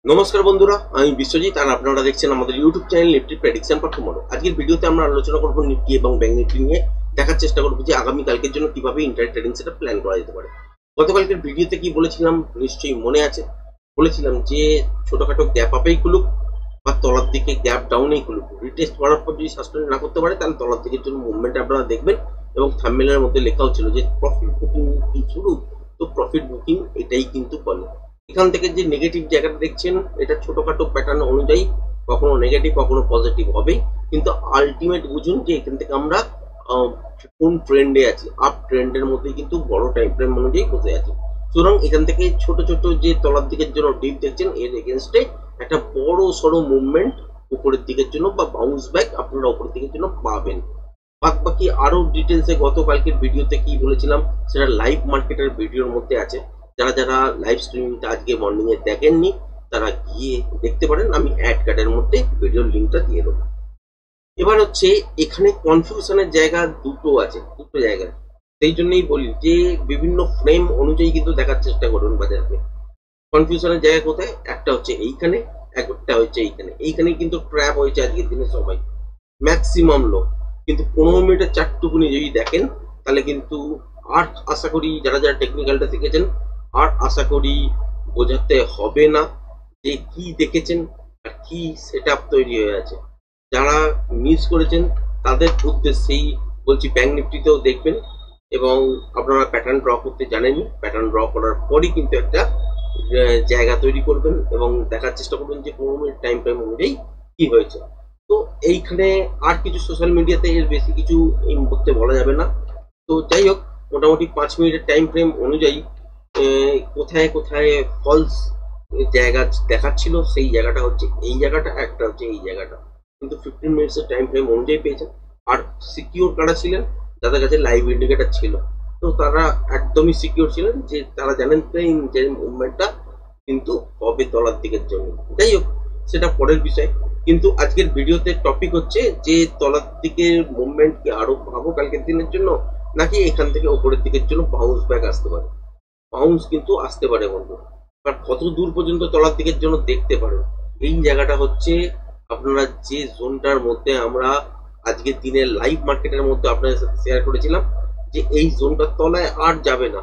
নমস্কার বন্ধুরা, আমি বিশ্বজিৎ আর আপনারা দেখছেন আমাদের YouTube channel Nifty prediction for tomorrow. আজকের ভিডিওতে আমরা আলোচনা করব নিফটি এবং ব্যাংক নিফটি নিয়ে। দেখার চেষ্টা করব যে আগামী কালকের জন্য কিভাবে ইন্টার ট্রেডিং সেটা প্ল্যান করা যেতে পারে। গতকালকের ভিডিওতে কি বলেছিলাম নিশ্চয়ই মনে আছে। বলেছিলাম যে ছোটখাটো গ্যাপ আপেই খুলুক বা তলার দিকে গ্যাপ ডাউনেই খুলুক, রিটেস্ট করার পর যদি সাসপেন্ড না করতে পারে তাহলে তলার দিকের জন্য মুভমেন্ট আপনারা দেখবেন। এবং থাম্বনেলের মধ্যে লেখাও ছিল যে প্রফিট বুকিং কি শুরু, তো প্রফিট বুকিং এটাই কিন্তু বলে। এখান থেকে যে নেগেটিভ জায়গাটা দেখছেন এটা ছোটখাটো প্যাটার্ন অনুযায়ী কখনো নেগেটিভ কখনো পজিটিভ হবেই, কিন্তু আলটিমেট বুঝুন যে এখান থেকে আমরা কোন ট্রেন্ডে আছি। আপ ট্রেন্ডের মধ্যে কিন্তু বড় টাইম ফ্রেম অনুযায়ী বসে আছি। সুতরাং এখান থেকে ছোট ছোট যে তলার দিকের জন্য ডিপ দেখছেন এর এগেনস্টে একটা বড় সড়ো মুভমেন্ট উপরের দিকের জন্য বা বাউন্স ব্যাক আপনারা উপরের দিকের জন্য পাবেন। বাকি আরো ডিটেলসে গতকালকের ভিডিওতে কি বলেছিলাম সেটা লাইভ মার্কেটের ভিডিওর মধ্যে আছে। যারা যারা লাইভ স্ট্রিমিংটা আজকে মর্নিং এ দেখেননি তারা গিয়ে দেখতে পারেন, আমি অ্যাড কার্ডের মধ্যে ভিডিওর লিঙ্কটা দিয়ে দেবো। এবার হচ্ছে এখানে কনফিউশনের জায়গা দুটো আছে, দুটো জায়গায়। সেই জন্যই বলি যে বিভিন্ন ফ্রেম অনুযায়ী কিন্তু দেখার চেষ্টা করুন বাজারকে। কনফিউশনের জায়গা কোথায়? একটা হচ্ছে এইখানে, একটা হচ্ছে এইখানে। এইখানে কিন্তু ট্র্যাপ হয়েছে আজকের দিনে সবাই, ম্যাক্সিমাম লোক। কিন্তু 15 মিনিটের চারটুকুনি যদি দেখেন তাহলে কিন্তু আর আশা করি যারা যারা টেকনিক্যালটা শিখেছেন আর আশা করি বোঝাতে হবে না যে কি দেখেছেন আর কি সেট আপ তৈরি হয়ে আছে। যারা মিস করেছেন তাদের উদ্দেশ্যেই বলছি, ব্যাংক নিফটিতেও দেখবেন এবং আপনারা প্যাটার্ন ড্র করতে জানেননি, প্যাটার্ন ড্র করার পরই কিন্তু একটা জায়গা তৈরি করবেন এবং দেখার চেষ্টা করবেন যে 15 মিনিট টাইম অনুযায়ী কি হয়েছে। তো এইখানে আর কিছু সোশ্যাল মিডিয়াতে এর বেশি কিছু এই মুহূর্তে বলা যাবে না। তো যাই হোক, মোটামুটি 5 মিনিটের টাইম ফ্রেম অনুযায়ী কোথায় কোথায় ফলস জায়গা দেখাচ্ছিল সেই জায়গাটা হচ্ছে এই জায়গাটা, একটা হচ্ছে এই জায়গাটা। কিন্তু 15 মিনিটসের টাইম ফ্রেম অনুযায়ী পেয়েছেন। আর সিকিউর কারা ছিলেন? যাদের কাছে লাইভ ইন্ডিকেটর ছিল, তো তারা একদমই সিকিউর ছিলেন যে তারা জানেন যে মুভমেন্টটা কিন্তু হবে তলার দিকের জন্য। যাই হোক, সেটা পরের বিষয়। কিন্তু আজকের ভিডিওতে টপিক হচ্ছে যে তলার দিকের মুভমেন্ট কি আরো পাবো কালকের দিনের জন্য, নাকি এখান থেকে ওপরের দিকের জন্য বাউন্স ব্যাক আসতে পারে। বাউন্স কিন্তু আসতে পারে বন্ধু, আর কত দূর পর্যন্ত তলার দিকের জন্য দেখতে পারেন এই জায়গাটা হচ্ছে আপনারা যে জোনটার মধ্যে আমরা আজকের দিনে লাইভ মার্কেটের মধ্যে আপনাদের সাথে শেয়ার করেছিলাম যে এই জোনটার তলায় আর যাবে না।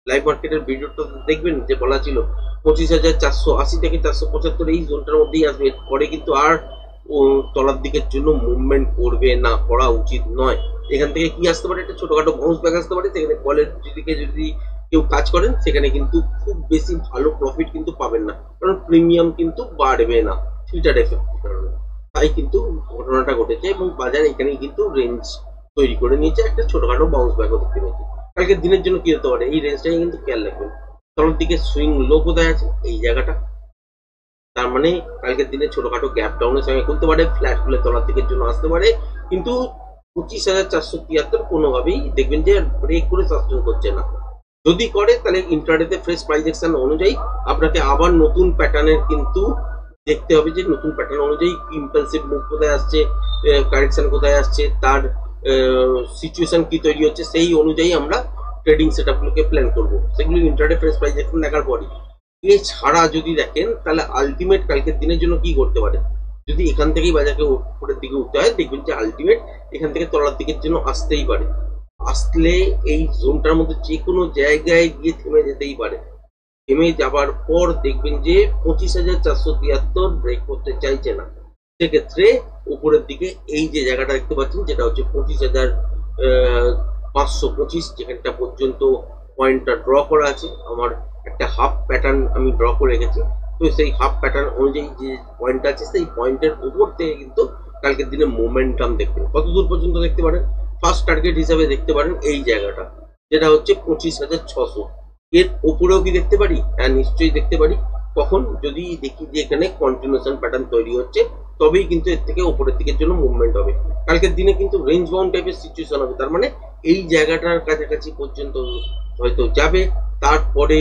লাইভ মার্কেটের ভিডিওটা দেখবেন যে বলা ছিল 25,480 থেকে 475 এই জোনটার মধ্যেই আসবে, পরে কিন্তু আর তলার দিকের জন্য মুভমেন্ট করবে না, করা উচিত নয়। এখান থেকে কি আসতে পারে? একটা ছোটখাটো বাউন্স ব্যাক আসতে পারে। সেখানে কলের দিকে যদি কেউ কাজ করেন সেখানে কিন্তু খুব বেশি ভালো প্রফিট কিন্তু পাবেন না, কারণ প্রিমিয়াম কিন্তু বাড়বে না ফিল্টার এফেক্টের কারণে। তাই কিন্তু ঘটনাটা ঘটেছে এবং বাজার এখানে কিন্তু রেঞ্জ তৈরি করে নিয়েছে, একটা ছোটখাটো বাউন্স ব্যাকও দেখতে পেয়েছি। কালকের দিনের জন্য কি হতে পারে এই রেঞ্জটাকে কিন্তু খেয়াল রাখবেন। তলার দিকে সুইং লো কোথায় আছে? এই জায়গাটা। তার মানে কালকের দিনে ছোটখাটো গ্যাপ ডাউনের সঙ্গে খুলতে পারে, ফ্ল্যাট খুলে তলার দিকের জন্য আসতে পারে, কিন্তু 25,473 কোনোভাবেই দেখবেন যে ব্রেক করে সাস্টেন করছে না। যদি করে তাহলে ইন্ট্রাডেতে ফ্রেশ প্রাইস অ্যাকশন অনুযায়ী আপনাকে আবার নতুন প্যাটার্নের কিন্তু দেখতে হবে যে নতুন প্যাটার্ন অনুযায়ী ইম্পালসিভ মুভ কোথায় আসছে, কারেকশন কোথায় আসছে, তার সিচুয়েশন কি তৈরি হচ্ছে, সেই অনুযায়ী আমরা ট্রেডিং সেটআপগুলোকে প্ল্যান করব। সেগুলো ইন্ট্রাডে ফ্রেশ প্রাইস অ্যাকশন দেখার পরই। এছাড়া যদি দেখেন তাহলে আলটিমেট কালকের দিনের জন্য কি করতে পারে, যদি এখান থেকেই বাজারকে উপরের দিকে উঠতে হয় দেখবেন যে আলটিমেট এখান থেকে তলার দিকের জন্য আসতেই পারে। আসলে এই জোনটার মধ্যে যে কোনো জায়গায় গিয়ে থেমে যেতেই পারে। থেমে যাবার পর দেখবেন যে 25,473 ব্রেক করতে চাইছে না। সেক্ষেত্রে উপরের দিকে এই যে জায়গাটা দেখতে পাচ্ছেন যেটা হচ্ছে 25,525, যেখানটা পর্যন্ত পয়েন্টটা ড্র করা আছে। আমার একটা হাফ প্যাটার্ন আমি ড্র করে রেখেছি, তো সেই হাফ প্যাটার্ন অনুযায়ী যে পয়েন্ট আছে সেই পয়েন্টের উপর থেকে কিন্তু কালকের দিনে মোমেন্টাম দেখবেন। কত দূর পর্যন্ত দেখতে পারেন? ফার্স্ট টার্গেট হিসাবে দেখতে পারেন এই জায়গাটা, যেটা হচ্ছে 25,600। এর উপরেও কি দেখতে পারি? হ্যাঁ, নিশ্চয়ই দেখতে পারি। কখন? যদি দেখি যে এখানে কন্টিনিউশন প্যাটার্ন তৈরি হচ্ছে, তবেই কিন্তু এর থেকে উপরের দিকের জন্য মুভমেন্ট হবে। কালকের দিনে কিন্তু রেঞ্জ বাউন্ড টাইপের সিচুয়েশন হবে, তার মানে এই জায়গাটার কাছাকাছি পর্যন্ত হয়তো যাবে, তারপরে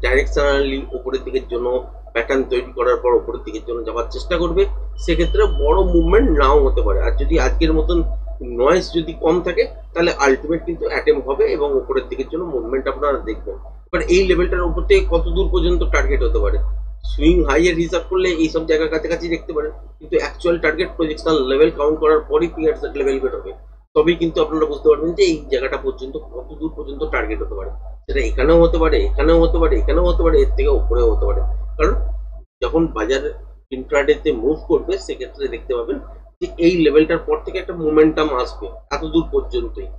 ডাইরেকশনালি উপরের দিকের জন্য প্যাটার্ন তৈরি করার পর উপরের দিকের জন্য যাওয়ার চেষ্টা করবে। সেক্ষেত্রে বড় মুভমেন্ট নাও হতে পারে। আর যদি আজকের মতন নয়েজ যদি কম থাকে তাহলে আলটিমেট কিন্তু অ্যাটেম্প হবে এবং উপরের দিকের জন্য মুভমেন্ট আপনারা দেখবেন। এবার এই লেভেলটার উপর থেকে কত দূর পর্যন্ত টার্গেট হতে পারে সুইং হাই এর হিসাব করলে এইসব জায়গার কাছাকাছি দেখতে পারেন, কিন্তু actual target projectional level count করার পরই পিয়ার সেট লেভেল বেরোবে, তবেই কিন্তু আপনারা বুঝতে পারবেন যে এই জায়গাটা পর্যন্ত কত দূর পর্যন্ত টার্গেট হতে পারে। সেটা এখানেও হতে পারে, এখানেও হতে পারে, এখানেও হতে পারে, এর থেকে উপরেও হতে পারে। কারণ যখন বাজার ইন্ট্রাডেতে মুভ করবে সেক্ষেত্রে দেখতে পাবেন যে এই লেভেলটার পর থেকে একটা মোমেন্টাম আসবে এত দূর পর্যন্তই,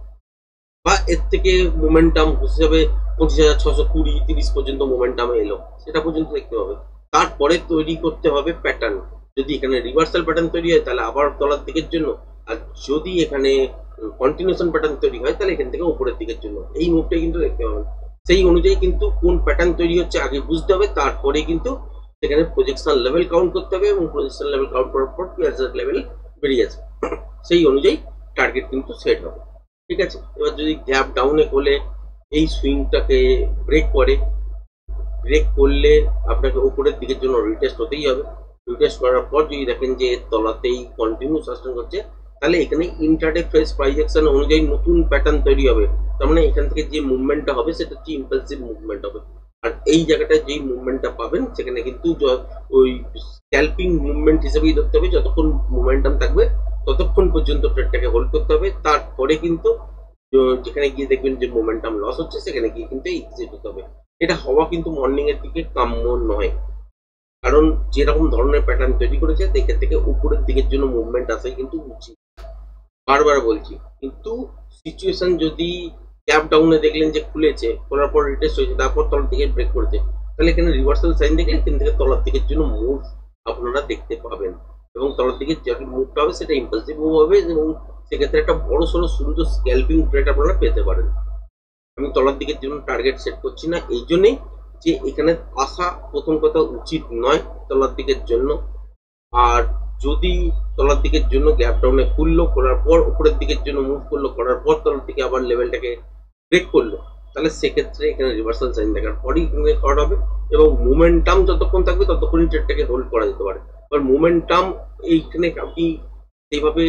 বা এর থেকে মোমেন্টাম হিসাবে 25,620-30 পর্যন্ত মোমেন্টাম এলো, সেটা পর্যন্ত দেখতে পাবে। তারপরে তৈরি করতে হবে প্যাটার্ন। যদি এখানে রিভার্সাল প্যাটার্ন তৈরি হয় তাহলে আবার তলার দিকের জন্য, আর যদি এখানে কন্টিনিউশন প্যাটার্ন তৈরি হয় তাহলে এখান থেকে উপরের দিকের জন্য। এই মুভটাই কিন্তু দেখতে পাবেন। সেই অনুযায়ী কিন্তু কোন প্যাটার্ন তৈরি হচ্ছে আগে বুঝতে হবে, তারপরে কিন্তু সেখানে প্রজেকশন লেভেল কাউন্ট করতে হবে, এবং প্রজেকশন লেভেল কাউন্ট করার পর পিয়ারসেট লেভেল বেরিয়ে আসবে। সেই অনুযায়ী টার্গেট কিন্তু সেট হবে। ঠিক আছে, এবার যদি গ্যাপ ডাউনে খোলে এই সুইংটাকে ব্রেক করে, ব্রেক করলে আপনাকে উপরের দিকের জন্য রিটেস্ট হতেই হবে। রিটেস্ট করার পর যদি দেখেন যে তলাতেই কন্টিনিউ সাস্টেন করছে, তাহলে এখানে ইন্টারডে ফ্রেশ প্রাইস অ্যাকশন অনুযায়ী নতুন প্যাটার্ন তৈরি হবে। তার মানে এখান থেকে যে মুভমেন্টটা হবে সেটা হচ্ছে ইম্পালসিভ মুভমেন্ট হবে। আর এই জায়গাটায় যেই মুভমেন্টটা পাবেন সেখানে কিন্তু ওই স্ক্যাল্পিং মুভমেন্ট হিসেবেই ধরতে হবে। যতক্ষণ মোমেন্টাম থাকবে ততক্ষণ পর্যন্ত ট্রেডটাকে হোল্ড করতে হবে, তারপরে কিন্তু যেখানে গিয়ে দেখবেন যে মোমেন্টাম লস হচ্ছে সেখানে গিয়ে কিন্তু এক্সিট হতে হবে। এটা হওয়া কিন্তু মর্নিং এর দিকে কাম্য নয়, কারণ যেরকম ধরনের প্যাটার্ন তৈরি করেছে দেখে থেকে উপরের দিকের জন্য মুভমেন্ট আসাই কিন্তু উচিত, বারবার বলছি। কিন্তু সিচুয়েশন যদি গ্যাপ ডাউনে দেখলেন যে খুলেছে, খোলার পর রিটেস্ট হয়েছে, তারপর তলার দিকে ব্রেক করেছে, তাহলে এখানে রিভার্সাল সাইন দেখলে এখান থেকে তলার দিকের জন্য মুভ আপনারা দেখতে পাবেন, এবং তলার দিকে যে মুভটা হবে সেটা ইম্পালসিভ মুভ হবে, এবং সেক্ষেত্রে একটা বড় সড়ো সুন্দর স্ক্যাল্পিং ট্রেড আপনারা পেতে পারেন। আমি তলার দিকের জন্য টার্গেট সেট করছি না এই জন্যই যে এখানে আসা প্রথম কথা উচিত নয় তলার দিকের জন্য। আর যদি তলার দিকের জন্য গ্যাপ ডাউনে খুললো, খোলার পর উপরের দিকের জন্য মুভ করলো, করার পর তলার দিকে আবার লেভেলটাকে ব্রেক করলো, তাহলে সেক্ষেত্রে এখানে রিভার্সাল সাইন দেখার পরই এখানে করা হবে, এবং মোমেন্টাম যতক্ষণ থাকবে ততক্ষণই ট্রেডটাকে হোল্ড করা যেতে পারে। এবার মোমেন্টাম এইখানে আপনি সেইভাবে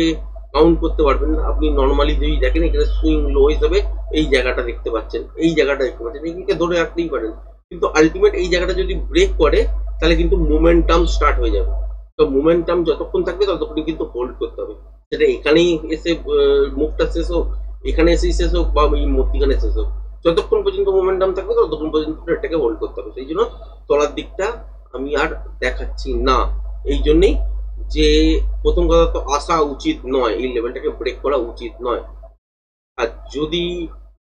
কাউন্ট করতে পারবেন না। আপনি নর্মালি যদি দেখেন এখানে সুইং লো হিসাবে এই জায়গাটা দেখতে পাচ্ছেন, এই জায়গাটা দেখতে পাচ্ছেন, এইদিকে ধরে রাখতেই পারেন, কিন্তু আলটিমেট এই জায়গাটা যদি ব্রেক করে তাহলে কিন্তু মোমেন্টাম স্টার্ট হয়ে যাবে। তো মোমেন্টাম যতক্ষণ থাকবে ততক্ষণই কিন্তু হোল্ড করতে হবে, সেটা এখানেই এসে মুভটা শেষ হোক, এখানে এসেই শেষ হোক, বা এই মধ্যিখানে শেষ হোক, যতক্ষণ পর্যন্ত মোমেন্টাম থাকবে ততক্ষণ পর্যন্ত এটাকে হোল্ড করতে হবে। সেই জন্য তলার দিকটা আমি আর দেখাচ্ছি না, এই জন্যেই যে প্রথম কথা তো আসা উচিত নয়, এই লেভেলটাকে ব্রেক করা উচিত নয়। আর যদি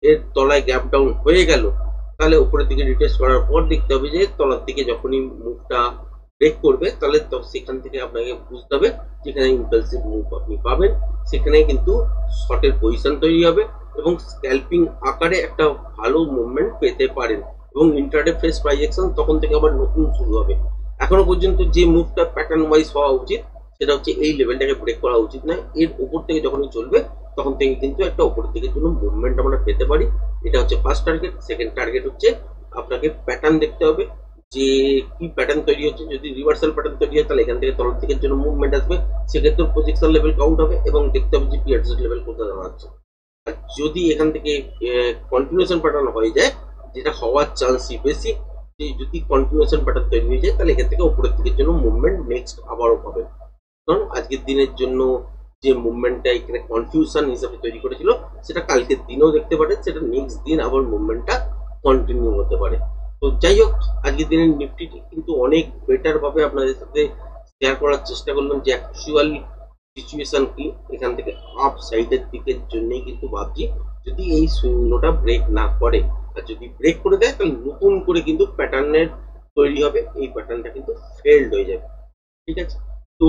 এর তলায় গ্যাপ ডাউন হয়ে গেল তাহলে উপরের দিকে রিটেস্ট করার পর দেখতে হবে যে তলার দিকে যখনই মুভটা ব্রেক করবে তাহলে সেখান থেকে আপনাকে বুঝতে হবে যেখানে ইম্পালসিভ মুভ আপনি পাবেন, সেখানে কিন্তু শর্টের পজিশন তৈরি হবে এবং স্ক্যাল্পিং আকারে একটা ভালো মুভমেন্ট পেতে পারেন, এবং ইন্টারডে ফ্রেশ প্রাইস অ্যাকশন তখন থেকে আবার নতুন শুরু হবে। এখনো পর্যন্ত যে মুভটা প্যাটার্ন ওয়াইজ হওয়া উচিত সেটা হচ্ছে এই লেভেলটাকে ব্রেক করা উচিত নয়, এর উপর থেকে যখনই চলবে তখন থেকে কিন্তু একটা উপরের দিকের জন্য মুভমেন্ট আমরা পেতে পারি। এটা হচ্ছে ফার্স্ট টার্গেট। সেকেন্ড টার্গেট হচ্ছে আপনাকে প্যাটার্ন দেখতে হবে যে কি প্যাটার্ন তৈরি হচ্ছে। যদি রিভার্সাল প্যাটার্ন তৈরি হয় তাহলে এখান থেকে তলার দিকের জন্য মুভমেন্ট আসবে, সেক্ষেত্রে প্রজেকশন লেভেল কাউন্ট হবে, এবং দেখতে হবে যে পিয়ারসেট লেভেল কোথায় দাঁড়াচ্ছে। আর যদি এখান থেকে কন্টিনিউশন প্যাটার্ন হয়ে যায়, যেটা হওয়ার চান্সই বেশি, যে যদি কন্টিনিউশন প্যাটার্ন তৈরি হয়ে যায় তাহলে এখান থেকে উপরের দিকের জন্য মুভমেন্ট নেক্সট আবারও হবে। কারণ আজকের দিনের জন্য যে মুভমেন্টটা এখানে কনফিউশন হিসাবে তৈরি করেছিল সেটা কালকের দিনেও দেখতে পারে, সেটা নেক্সট দিন আবার মুভমেন্টটা কন্টিনিউ হতে পারে। তো যাই হোক, আজকের দিনের নিফটিটি কিন্তু অনেক বেটার ভাবে আপনাদের সাথে শেয়ার করার চেষ্টা করলাম যে অ্যাকচুয়াল সিচুয়েশন কি। এখান থেকে আপ সাইডের দিকের জন্যই কিন্তু ভাবছি, যদি এই সুইংটা ব্রেক না করে, আর যদি ব্রেক করে দেয় তাহলে নতুন করে কিন্তু প্যাটার্নের তৈরি হবে, এই প্যাটার্নটা কিন্তু ফেল্ড হয়ে যাবে। ঠিক আছে, তো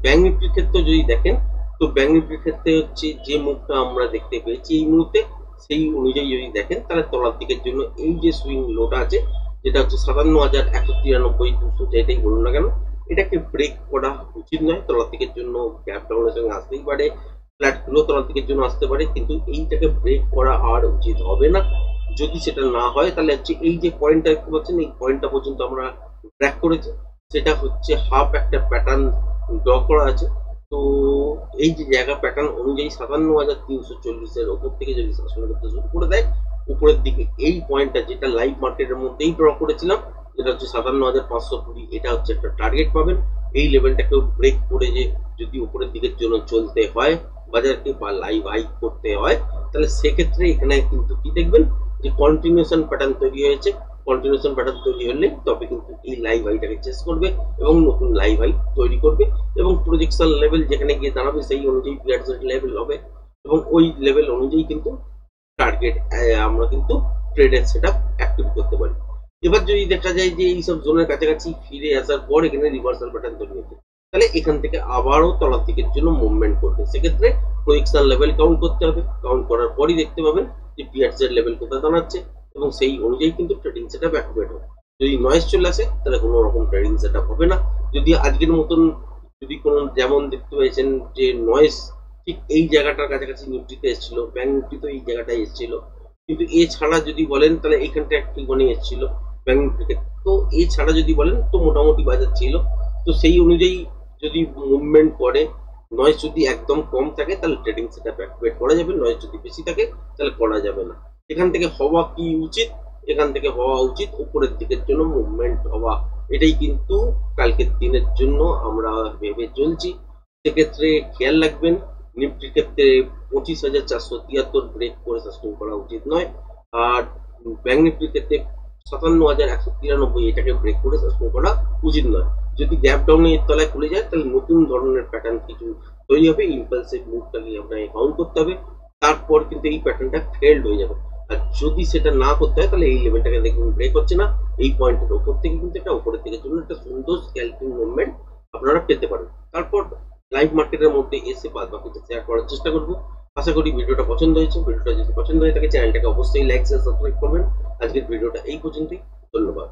ব্যাংক নিফটির ক্ষেত্রে যদি দেখেন, তো ব্যাংক নিফটির ক্ষেত্রে হচ্ছে যে মুভটা আমরা দেখতে পেয়েছি এই মুহূর্তে, সেই অনুযায়ী যদি দেখেন তাহলে তলার দিকের জন্য এই যে সুইং লোটা আছে যেটা হচ্ছে 57,193,200, যেটাই বলুন না কেন, এটাকে ব্রেক করা উচিত নয়। তলার দিকের জন্য গ্যাপ ডাউনের সঙ্গে আসতেই পারে, ফ্ল্যাট গুলো তলার দিকের জন্য আসতে পারে, কিন্তু এইটাকে ব্রেক করা আর উচিত হবে না। যদি সেটা না হয় তাহলে হচ্ছে এই যে পয়েন্টটা দেখতে পাচ্ছেন, এই পয়েন্টটা পর্যন্ত আমরা ট্র্যাক করেছি, সেটা হচ্ছে হাফ একটা প্যাটার্ন ড্র করা আছে। তো এই যে জায়গা প্যাটার্ন অনুযায়ী 57,340-এর ওপর থেকে যদি শাসন করতে শুরু করে দেয় উপরের দিকে, এই পয়েন্টটা যেটা লাইভ মার্কেটের মধ্যেই ড্র করেছিলাম যেটা হচ্ছে 57,520, এটা হচ্ছে একটা টার্গেট পাবেন। এই লেভেলটাকেও ব্রেক করে যে যদি উপরের দিকের জন্য চলতে হয় বাজারকে বা লাইভ হাই করতে হয়, তাহলে সেক্ষেত্রে এখানে কিন্তু কি দেখবেন যে কন্টিনিউশন প্যাটার্ন তৈরি হয়েছে। কন্টিনিউশন প্যাটার্ন তৈরি হলে তবে কিন্তু এই লাইভ হাইটাকে চেস করবে এবং নতুন লাইভ হাই তৈরি করবে এবং প্রজেকশন লেভেল যেখানে গিয়ে দাঁড়াবে সেই অনুযায়ী পিয়ারসের লেভেল হবে এবং ওই লেভেল অনুযায়ী কিন্তু টার্গেট আমরা কিন্তু ট্রেডের সেটআপ অ্যাক্টিভ করতে পারি। এবার যদি দেখা যায় যে এইসব জোনের কাছাকাছি ফিরে আসার পর এখানে রিভার্সাল প্যাটার্ন তৈরি হচ্ছে, তাহলে এখান থেকে আবারও তলার দিকের জন্য মুভমেন্ট করবে। সেক্ষেত্রে প্রজেকশন লেভেল কাউন্ট করতে হবে। কাউন্ট করার পরই দেখতে পাবেন যে পিয়ারসের লেভেল কোথায় দাঁড়াচ্ছে এবং সেই অনুযায়ী কিন্তু ট্রেডিং সেটআপ অ্যাক্টিভেট হবে। যদি নয়েজ চলে আসে তাহলে কোনো রকম ট্রেডিং সেটআপ হবে না। যদি আজকের মতন যদি কোনো যেমন দেখতে পেয়েছেন যে নয়েজ ঠিক এই জায়গাটার কাছাকাছি নিফটিতে এসেছিল, ব্যাংক নিফটি তো এই জায়গাটায় এসেছিল, কিন্তু এছাড়া যদি বলেন তাহলে এখানটা একটু মানে এসেছিল ব্যাংক নিফটিতে। তো এছাড়া যদি বলেন তো মোটামুটি বাজার ছিল। তো সেই অনুযায়ী যদি মুভমেন্ট করে, নয়েজ যদি একদম কম থাকে তাহলে ট্রেডিং সেটআপ অ্যাক্টিভেট করা যাবে, নয়েজ যদি বেশি থাকে তাহলে করা যাবে না। এখান থেকে হওয়া কি উচিত? এখান থেকে হওয়া উচিত উপরের দিকের জন্য মুভমেন্ট হওয়া। এটাই কিন্তু কালকের দিনের জন্য আমরা ভেবে চলছি। সেক্ষেত্রে খেয়াল রাখবেন নিফটির ক্ষেত্রে 25,473 ব্রেক করে সাস্টেইন করা উচিত নয়। আর ব্যাংক নিফটির ক্ষেত্রে 57,193 এটাকে ব্রেক করে সাস্টেইন করা উচিত নয়। যদি গ্যাপ ডাউনে এর তলায় খুলে যায় তাহলে নতুন ধরনের প্যাটার্ন কিছু তৈরি হবে। ইম্পালসিভ মুভটাকে আপনাকে কাউন্ট করতে হবে। তারপর কিন্তু এই প্যাটার্নটা ফেল্ড হয়ে যাবে। আর যদি সেটা না করতে হয় তাহলে এই লেভেলটাকে দেখুন ব্রেক হচ্ছে না। এই পয়েন্টের ওপর থেকে কিন্তু একটা উপরের দিকের জন্য একটা সুন্দর স্ক্যালপিং মুভমেন্ট আপনারা পেতে পারেন। তারপর লাইভ মার্কেটের মধ্যে এসে বাদ বাকিটা শেয়ার করার চেষ্টা করব। আশা করি ভিডিওটা পছন্দ হয়েছে। ভিডিওটা যদি পছন্দ হয়ে থাকে চ্যানেলটাকে অবশ্যই লাইক শেয়ার সাবস্ক্রাইব করবেন। আজকের ভিডিওটা এই পর্যন্তই। ধন্যবাদ।